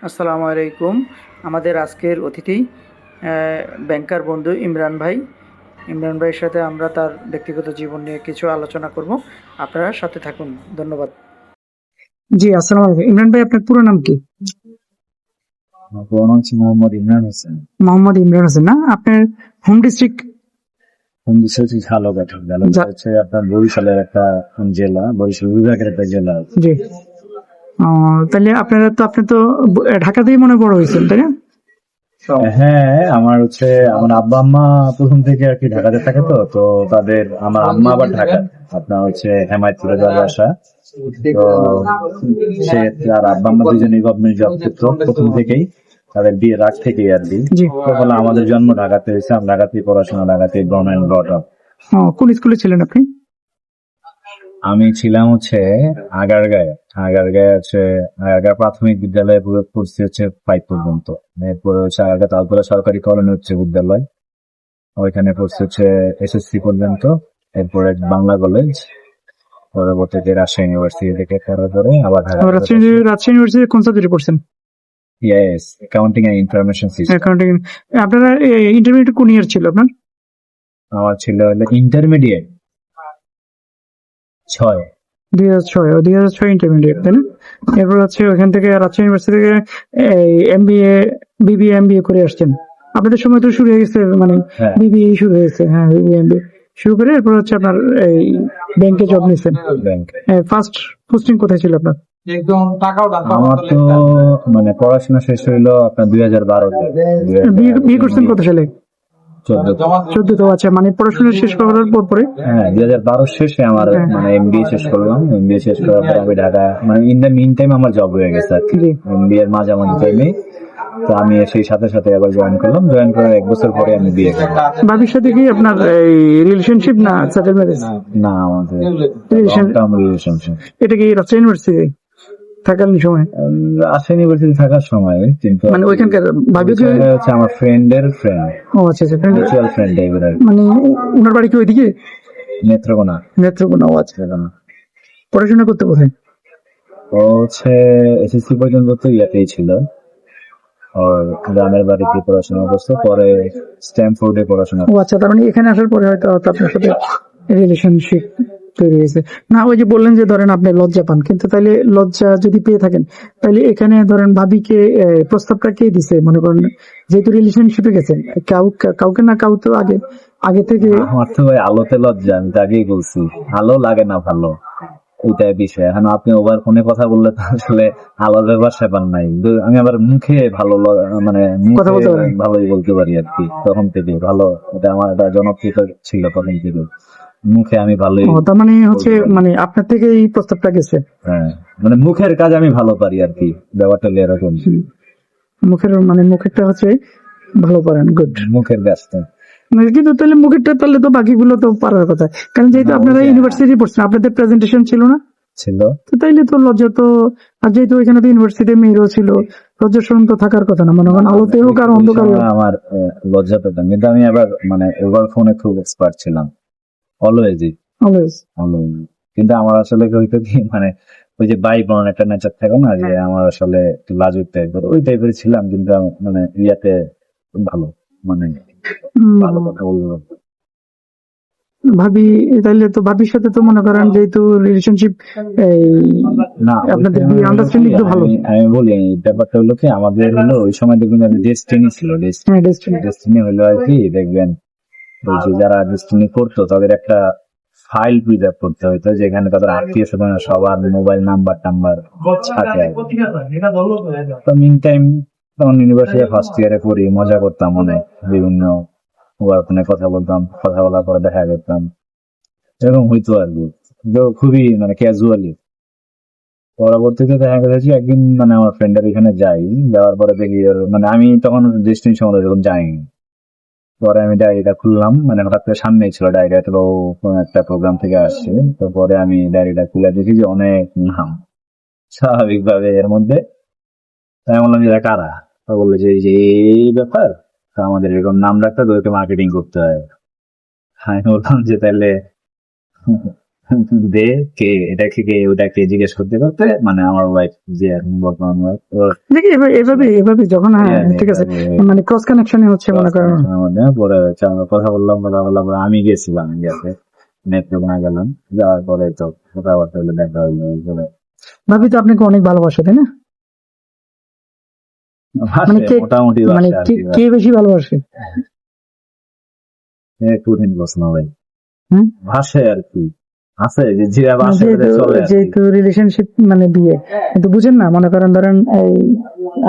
আসসালামু আলাইকুম। আমাদের আজকের অতিথি ব্যাংকার বন্ধু ইমরান ভাই। ইমরান ভাইয়ের সাথে আমরা তার ব্যক্তিগত জীবন নিয়ে কিছু আলোচনা করব। আপনারা সাথে থাকুন। ধন্যবাদ। জি, আসসালামু আলাইকুম। ইমরান ভাই, আপনার পুরো নাম কি? আমার পুরো নাম হচ্ছে মোহাম্মদ ইমরান হোসেন। মোহাম্মদ ইমরান হোসেন না? আপনার হোম ডিস্ট্রিক্ট? হোম ডিস্ট্রিক্ট হচ্ছে ঝালকাঠি। ঝালকাঠি হচ্ছে আপনার বরিশালের একটা জেলা, বরিশাল বিভাগের একটা জেলা। জি। তাহলে আপনি তো ঢাকাতেই মনে বড় হয়েছেন, তাই না? হ্যাঁ, আমার আব্বা আম্মা প্রথম থেকে আর কি ঢাকাতে থাকে, তো আমার আম্মা আবার ঢাকা, আপনার হচ্ছে হেমায়তপুরে যাওয়ার বাসা। তো সে আর আব্বা আম্মা দুজনেই গভর্নমেন্ট জব করতো প্রথম থেকেই, তাদের বিয়ের আগ থেকেই আর কি। জি। তো বলে আমাদের জন্ম ঢাকাতে হয়েছে, আমি ঢাকাতেই পড়াশোনা, ঢাকাতেই born and brought up। কোন স্কুলে ছিলেন আপনি? আমি ছিলাম হচ্ছে আগারগাঁয়ে। আগারগাঁ প্রাথমিক বিদ্যালয়ে পড়ছি হচ্ছে 5 পর্যন্ত। এরপরে হচ্ছে আগারগাঁ তালতলা সরকারি কলোনি উচ্চ বিদ্যালয়, ওইখানে পড়ছি হচ্ছে এসএসসি পর্যন্ত। এরপরে বাংলা কলেজ, পরবর্তীতে রাজশাহী ইউনিভার্সিটি থেকে করার পরে আবার রাজশাহী ইউনিভার্সিটি কোন সাবজেক্টে পড়ছেন? Yes, accounting and information system. Accounting. আপনারা ইন্টারমিডিয়েট কোন ইয়ার ছিল আপনার? আমার ছিল হলো ইন্টারমিডিয়েট 6। 2006, 2006 ইন্টারমিডিয়েট, তাই না? এরপর হচ্ছে ওখান থেকে রাজশাহী ইউনিভার্সিটি থেকে এমবিএ, বিবিএ, এমবিএ করে আসছেন। আপনাদের সময় তো শুরু হয়ে গেছে, মানে হ্যাঁ, বিবিএ শুরু হয়েছে। হ্যাঁ, বিবিএ এমবিএ শুরু করে এরপর হচ্ছে আপনার এই ব্যাংকে জব নিয়েছেন। ব্যাংক। ফার্স্ট পোস্টিং কোথায় ছিল আপনার? আমার তো মানে পড়াশোনা শেষ হইলো আপনার 2012-তে। বিয়ে করছেন কত সালে? 14। 14 তো। আচ্ছা, মানে পড়াশোনা শেষ করার পর পরে? হ্যাঁ, 2012 শেষে আমার হ্যাঁ। মানে এমবিএ শেষ করলাম। এমবিএ শেষ করার পর আমি ঢাকা, মানে ইন দ্য মিন টাইম আমার জব হয়ে গেছে আর কি, জি। এমবিএ এর মাঝামাঝি টাইমে। তো আমি সেই সাথে সাথে আবার জয়েন করলাম। জয়েন করার 1 বছর পরে আমি বিয়ে করলাম। ভাবির সাথে কি আপনার এই রিলেশনশিপ না সেটেল ম্যারেজ? না, আমাদের লং রিলেশন। Term relationship. এটা কি রাজশাহী ইউনিভার্সিটি থাকার সময়? রাজশাহী ইউনিভার্সিটি থাকার সময়, কিন্তু মানে ওইখানকার ভাবি কি? ওইখানে হচ্ছে আমার ফ্রেন্ডের ফ্রেন্ড, ও আচ্ছা আচ্ছা, friend। মিউচুয়াল ফ্রেন্ড টাইপের আর কি। মানে ওনার বাড়ি কি ওইদিকে? নেত্রকোনা। নেত্রকোনা। ও আচ্ছা। নেত্রকোনা। পড়াশোনা করতে কোথায়? ও হচ্ছে এসএসসি পর্যন্ত তো ইয়াতেই ছিল, আর গ্রামের বাড়িতে পড়াশোনা করছে, পরে স্ট্যামফোর্ডে পড়াশোনা। ও আচ্ছা, তার মানে এখানে আসার পরে হয়তো আপনার সাথে রিলেশনশিপ তৈরি হয়েছে। না, ওই যে বললেন যে ধরেন আপনি লজ্জা পান, কিন্তু তাইলে লজ্জা যদি পেয়ে থাকেন, তাইলে এখানে ধরেন ভাবিকে প্রস্তাবটা কে দিছে? মনে করেন যেহেতু রিলেশনশিপে গেছেন, কাউকে না কাউ তো আগে আগে থেকে। আমার তো ভাই আলোতে লজ্জা, আমি তো আগেই বলছি, আলো লাগে না ভালো, ওইটাই বিষয়। এখন আপনি ওভার ফোনে কথা বললে তো আসলে আলোর ব্যাপার স্যাপার নাই। কিন্তু আমি আবার মুখে ভালো মানে কথা মুখে বলতে পারেন। ভালোই বলতে পারি আর কি, তখন থেকে ভালো। এটা আমার একটা জনপ্রিয় ছিল তখন থেকে, মুখে আমি ভালোই ও, তার মানে হচ্ছে বলতে পারি। মানে আপনার থেকে এই প্রস্তাবটা গেছে। হ্যাঁ, মানে মুখের কাজ আমি ভালো পারি আর কি, ব্যাপারটা হলো এরকম। মুখেরটা হচ্ছে ভালো পারেন, গুড। মুখের কাজটা কিন্তু তাহলে মুখেরটা পারলে তো বাকিগুলো তো পারার কথা। কারণ যেহেতু না, আপনারা ওইটা ইউনিভার্সিটি পড়ছেন, আপনাদের প্রেজেন্টেশন ছিল না? ছিল। তো তাইলে তো লজ্জা তো, আর যেহেতু এখানে তো ইউনিভার্সিটি মেয়েরও ছিল, লজ্জার শরম তো থাকার কথা না, মনে করেন আলোতে হোক আর ওই অন্ধকারে সময় হোক। আমার লজ্জা পেতাম, কিন্তু আমি আবার মানে ওভার ফোনে খুব এক্সপার্ট ছিলাম, অলওয়েজই। অলওয়েজ। কিন্তু আমার আসলে হইতো কি, মানে ওই যে বাই বোন একটা নেচার থাকে না, যে আমার আসলে একটু লাজুক টাইপের, ওই টাইপের ছিলাম। কিন্তু মানে ইয়াতে ভালো, মানে ভালো কথা বলবো। ভাবি, তাইলে তো ভাবির সাথে তো মনে করেন যেহেতু রিলেশনশিপ, এই না, আপনাদের ওইখানে হলো কি, আন্ডারস্ট্যান্ডিং তো ভালো। আমি বলি ব্যাপারটা হলো কি, আমাদের হলো ওই সময় দেখবেন ডেস্টিনি ছিল। হ্যাঁ, ডেস্টিনি। ডেস্টিনি হলো আর কি, দেখবেন ওই যে যারা ডেস্টিনি করতো তাদের একটা ফাইল প্রিজার্ভ করতে হইতো, যেখানে তাদের আত্মীয় স্বজন সবার মোবাইল নাম্বার টাম্বার থাকে। তো মিন টাইম তখন ইউনিভার্সিটি ফার্স্ট ইয়ারে পড়ি, মজা করতাম অনেক, বিভিন্ন মোবাইল ফোনে কথা বলতাম, কথা বলার পরে দেখা করতাম, এরকম হইতো আর কি। তো খুবই মানে ক্যাজুয়ালি। পরবর্তীতে দেখা গেছে যে একদিন মানে আমার ফ্রেন্ডের এখানে যাই, যাওয়ার পরে দেখি মানে আমি তখন ডেস্টিনি সম্বন্ধে যখন যাইনি। পরে আমি ডায়েরিটা খুললাম, মানে হঠাৎ করে সামনেই ছিল ডায়েরিটা, তো কোনো একটা প্রোগ্রাম থেকে আসছে। তো পরে আমি ডায়েরিটা খুলে দেখি যে অনেক নাম, স্বাভাবিকভাবে এর মধ্যে। তাই আমি বললাম যে এরা কারা? তো বললো যে এই যে এই ব্যাপার, তা আমাদের এরকম নাম রাখতে, তো ওকে মার্কেটিং করতে হয়। আমি বললাম যে তাহলে দে কে এটা কে ওটা কে জিজ্ঞেস করতে করতে মানে আমার ওয়াইফ যে এখন বর্তমান wife, ওর দেখি এভাবে এভাবে যখন হ্যাঁ ঠিক আছে মানে ক্রস কানেকশনে হচ্ছে মনে করেন connection এর মধ্যে পরে হচ্ছে আমরা কথা বললাম পরে আমি গেছিলাম ইন্ডিয়াতে নেত্রকোনা গেলাম, যাওয়ার পরে তো কথাবার্তা হলো, দেখা হইলো বলে ভাবি তো আপনাকে অনেক ভালোবাসে তাই না? মানে কে মোটামুটি মানে বাসে আর কি কে বেশি ভালোবাসে? কঠিন প্রশ্ন ভাই, হুম? ভাসে আর কি, আছে যে জিরা বাসে চলে আর কি। যেহেতু রিলেশনশিপ মানে বিয়ে, কিন্তু বুঝেন না মনে করেন ধরেন এই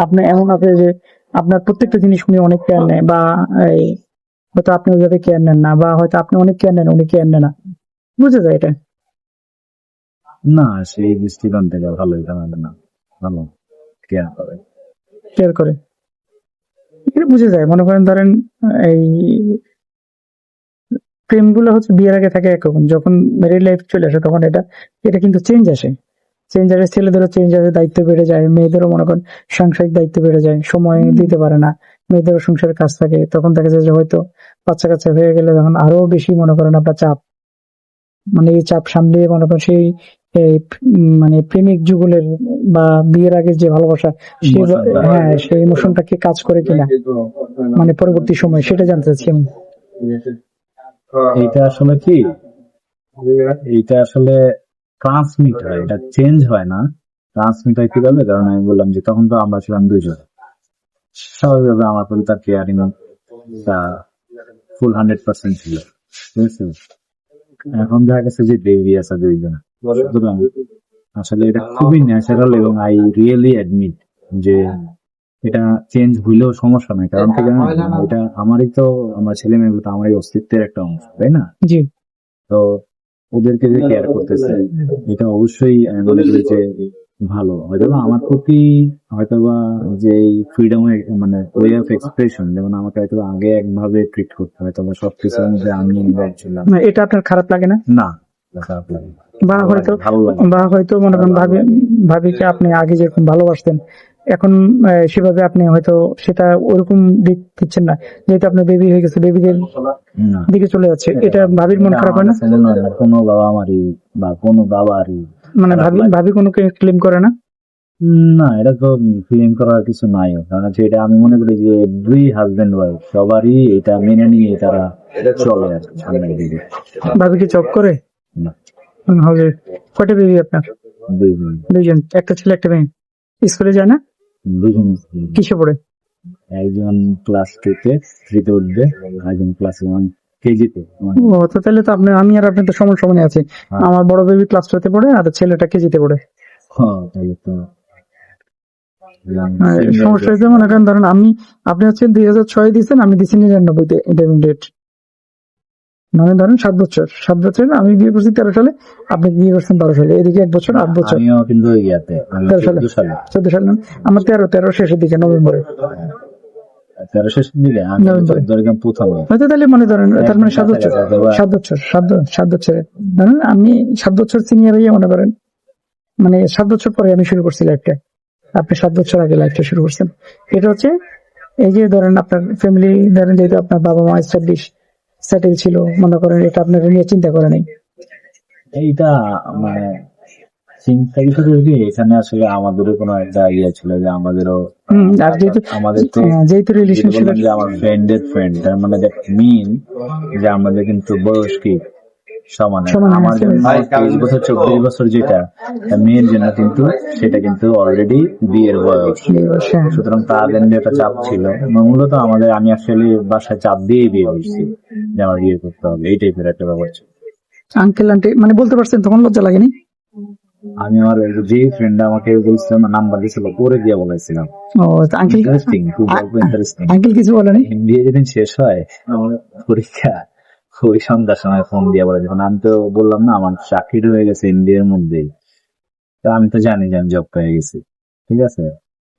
আপনি এমন আছে যে আপনার প্রত্যেকটা জিনিস উনি অনেক কেয়ার নেয়, বা এই হয়তো আপনি ওইভাবে কেয়ার নেন না, বা হয়তো আপনি অনেক কেয়ার নেন উনি কেয়ার নেয় না, বুঝে যায় এটা। না সেই দৃষ্টিকোণ থেকে ভালোই জানাবে না, ভালো কেয়ার করে। কেয়ার করে এটা বুঝে যায়। মনে করেন ধরেন এই প্রেম গুলো হচ্ছে বিয়ের আগে থাকে একরকম, যখন ম্যারিড লাইফ চলে আসে তখন এটা এটা কিন্তু চেঞ্জ আসে। চেঞ্জ আসে, ছেলেদেরও চেঞ্জ আসে, দায়িত্ব বেড়ে যায়, মেয়েদেরও মনে করেন সাংসারিক দায়িত্ব বেড়ে যায়, সময় দিতে পারে না, মেয়েদেরও সংসারের কাজ থাকে, তখন দেখা যায় যে হয়তো বাচ্চা কাচ্চা হয়ে গেলে তখন আরো বেশি মনে করেন আপনার চাপ, মানে এই চাপ সামলিয়ে মনে করেন সেই এই মানে প্রেমিক যুগলের বা বিয়ের আগে যে ভালোবাসা সেই হ্যাঁ সেই ইমোশনটা কি কাজ করে কিনা মানে পরবর্তী সময়, সেটা জানতে চাচ্ছি আমি। এইটা আসলে কি, এইটা আসলে ট্রান্সমিট হয়, এটা চেঞ্জ হয় না। ট্রান্সমিট হয় কিভাবে, কারণ আমি বললাম যে তখন তো আমরা ছিলাম দুইজন, স্বাভাবিকভাবে আমার প্রতি তার কেয়ারিং ফুল 100% ছিল, ঠিক আছে। এখন দেখা গেছে যে বেবি আছে দুইজন, সুতরাং আসলে এটা খুবই ন্যাচারাল এবং আই রিয়েলি অ্যাডমিট যে এটা চেঞ্জ হইলেও সমস্যা নাই, কারণ কি জানেন, এটা আমারই তো, আমার ছেলে মেয়েগুলো তো আমারই অস্তিত্বের একটা অংশ, তাই না? জি তো ওদেরকে যে কেয়ার করতেছে এটা অবশ্যই আমি মনে করি যে ভালো। হয়তোবা আমার প্রতি হয়তোবা যে ফ্রিডম মানে ওয়ে অফ এক্সপ্রেশন, যেমন আমাকে হয়তো আগে একভাবে ট্রিট করতে হয়তোবা সবকিছুর মধ্যে আমি ইনভলভ ছিলাম না, এটা আপনার খারাপ লাগে না? না, খারাপ লাগে না। বা হয়তো ভালো লাগে। বা হয়তো মনে করেন ভাবিকে আপনি আগে যেরকম ভালোবাসতেন এখন সেভাবে আপনি হয়তো সেটা ওরকম দিচ্ছেন না, যেহেতু আপনার বেবি হয়ে গেছে, বেবিদের না, দিকে চলে যাচ্ছে, এটা ভাবির মন এটা খারাপ আমার হয় না? কাছে মনে হয় না কোনো বাবা মারই বা কোনো বাবারই মানে খারাপ ভাবি লাগে। ভাবি কোনো ক্লেম করে না? না, এটা তো ফিলিং করার কিছু নাই, কারণ হচ্ছে এটা আমি মনে করি যে দুই হাজবেন্ড ওয়াইফ সবারই এটা মেনে নিয়ে তারা চলে আর কি সামনের দিকে। ভাবি কি জব করে? না, হবে। কয়টা বেবি আপনার? দুইজন দুইজন, একটা ছেলে একটা মেয়ে। স্কুলে যায় না? দুজন কিসে পড়ে? একজন ক্লাস 2-তে 3-তে উঠবে, একজন ক্লাস 1 কেজিতে। ও তো তাহলে তো আপনি আমি আর আপনি তো সমান সমানে আছি। হ্যাঁ। আমার বড় বেবি ক্লাস 2 তে পড়ে আর ছেলেটা কেজিতে পড়ে। তাহলে তো সমস্যা হয়েছে মনে করেন ধরেন আপনি হচ্ছে 2006 দিয়েছেন, আমি দিচ্ছি 99-তে ইন্টারমিডিয়েট, মানে ধরেন 7 বছর আমি বিয়ে করছি 13 সালে, আপনি বিয়ে করছেন 12 সালে, এদিকে 1 বছর 8 বছর। আমিও কিন্তু ইয়াতে আমি 13 সালে 14 সালে 14 সালে আমার 13 শেষের দিকে নভেম্বরে 13 শেষের দিকে আমি নভেম্বরে ধরেন প্রথমে হয়তো, তাহলে মনে ধরেন তার মানে 7 বছর, কাছাকাছি অথবা 7 বছরে ধরেন আমি 7 বছর সিনিয়র হয়ে মনে করেন মানে 7 বছর পরে আমি শুরু করছি লাইফটা, আপনি 7 বছর আগে লাইফটা শুরু করছেন। এটা হচ্ছে এই যে ধরেন আপনার ফ্যামিলি, ধরেন যেহেতু আপনার বাবা মা সেটেল ছিল, মনে করেন এটা আপনার নিয়ে চিন্তা করে নাই। এইটা মানে চিন্তা কিছু কি, এখানে আসলে আমাদেরও কোনো একটা ইয়ে ছিল যে আমাদেরও আর যেহেতু আমাদের তো যেহেতু রিলেশনশিপ বললাম যে আমার ফ্রেন্ডের ফ্রেন্ড, তার মানে দ্যাট মিন যে আমাদের কিন্তু বয়স কি সমান। সমান আমার আছে। জন্য 23 বছর 24 বছর যেটা, মেয়ের জন্য কিন্তু সেটা কিন্তু অলরেডি বিয়ের বয়স, হ্যাঁ। সুতরাং তাদের যে একটা চাপ ছিল, মূলত আমি অ্যাকচুয়ালি বাসায় চাপ দিয়ে বিয়ে করছি যে আমার বিয়ে করতে হবে, এই টাইপের একটা ব্যাপার ছিল। আঙ্কেল আন্টি মানে বলতে পারছেন, তখন লজ্জা লাগেনি? আমি আমার যে ফ্রেন্ড আমাকে বলছিল নাম্বার দিয়েছিল পরে দিয়ে বলেছিলাম। ও আঙ্কেল, ইন্টারেস্টিং, খুব অল্প ইন্টারেস্টিং। আঙ্কেল কিছু বলেনি? বিয়ে যেদিন শেষ হয় আমার পরীক্ষা, ওই সন্ধ্যার সময় ফোন দিয়ে বলে, যখন আমি তো বললাম না আমার চাকরি হয়ে গেছে ইন্ডিয়ার মধ্যেই, তো আমি তো জানি যে আমি জব পেয়ে গেছি, ঠিক আছে।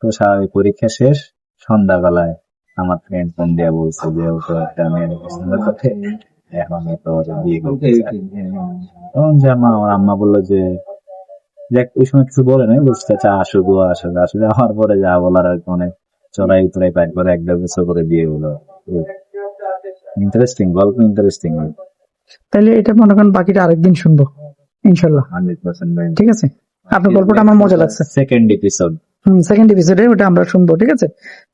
তো স্বাভাবিক পরীক্ষা শেষ সন্ধ্যাবেলায় আমার ফ্রেন্ড ফোন দিয়ে বলছে যে ও তো একটা মেয়ের পছন্দ করে, এখন তো ওর বিয়ে করতে চায়। তখন যে আমার আম্মা বললো যে দেখ, ওই সময় কিছু বলে নাই, বুঝতে চা আসুক ও আসুক, আসলে আমার পরে যা বলার আর কি, অনেক চড়াই উতরাই পাই করে 1-1.5 বছর করে বিয়ে হলো। ইন্টারেস্টিং গল্প, ইন্টারেস্টিং। তাহলে এটা মনে করেন বাকিটা আরেকদিন শুনবো। ইনশাল্লাহ। 100% ভাই। ঠিক আছে, আপনার গল্পটা আমার মজা লাগছে। Second episode. সেকেন্ড এপিসোডে ওটা আমরা শুনবো, ঠিক আছে?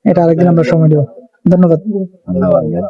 এটা আরেকদিন আমরা সময় দেবো। ধন্যবাদ। ধন্যবাদ ভাই।